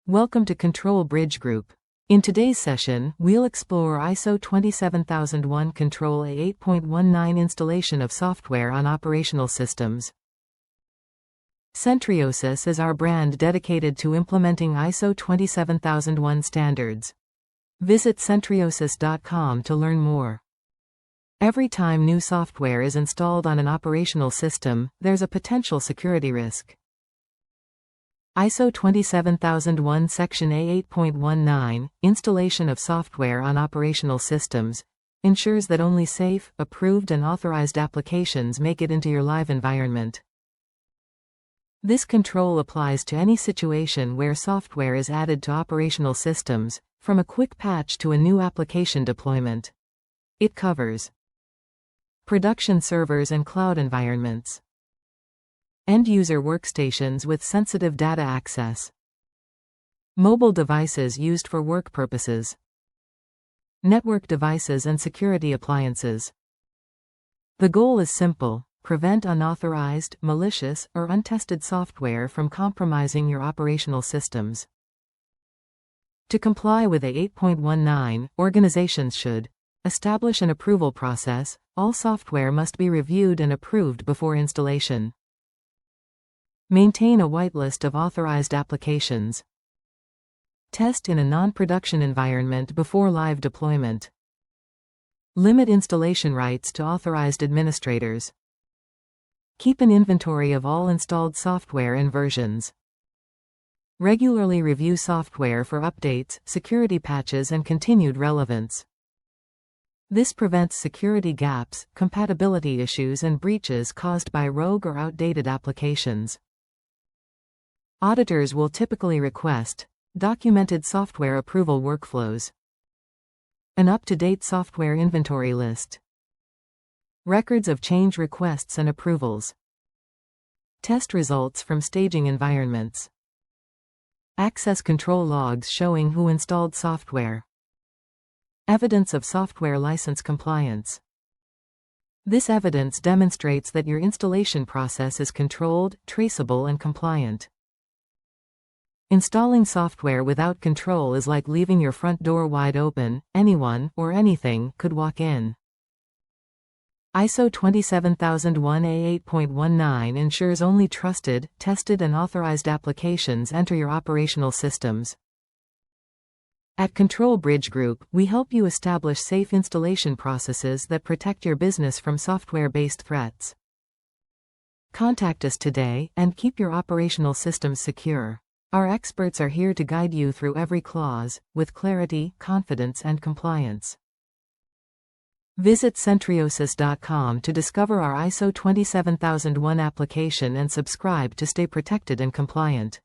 Welcome to Control Bridge Group. In today's session, we'll explore ISO 27001 Control A.8.19 installation of software on operational systems. Centriosis is our brand dedicated to implementing ISO 27001 standards. Visit centriosis.com to learn more. Every time new software is installed on an operational system, there's a potential security risk. ISO 27001 Section A.8.19, Installation of Software on Operational Systems, ensures that only safe, approved and authorized applications make it into your live environment. This control applies to any situation where software is added to operational systems, from a quick patch to a new application deployment. It covers production servers and cloud environments, end-user workstations with sensitive data access, mobile devices used for work purposes, network devices and security appliances. The goal is simple: prevent unauthorized, malicious, or untested software from compromising your operational systems. To comply with A.8.19, organizations should establish an approval process. All software must be reviewed and approved before installation. Maintain a whitelist of authorized applications. Test in a non-production environment before live deployment. Limit installation rights to authorized administrators. Keep an inventory of all installed software and versions. Regularly review software for updates, security patches and continued relevance. This prevents security gaps, compatibility issues and breaches caused by rogue or outdated applications. Auditors will typically request documented software approval workflows, an up-to-date software inventory list, records of change requests and approvals, test results from staging environments, access control logs showing who installed software, evidence of software license compliance. This evidence demonstrates that your installation process is controlled, traceable and compliant. Installing software without control is like leaving your front door wide open. Anyone, or anything, could walk in. ISO 27001 A.8.19 ensures only trusted, tested and authorized applications enter your operational systems. At Control Bridge Group, we help you establish safe installation processes that protect your business from software-based threats. Contact us today, and keep your operational systems secure. Our experts are here to guide you through every clause, with clarity, confidence and compliance. Visit centriosis.com to discover our ISO 27001 application and subscribe to stay protected and compliant.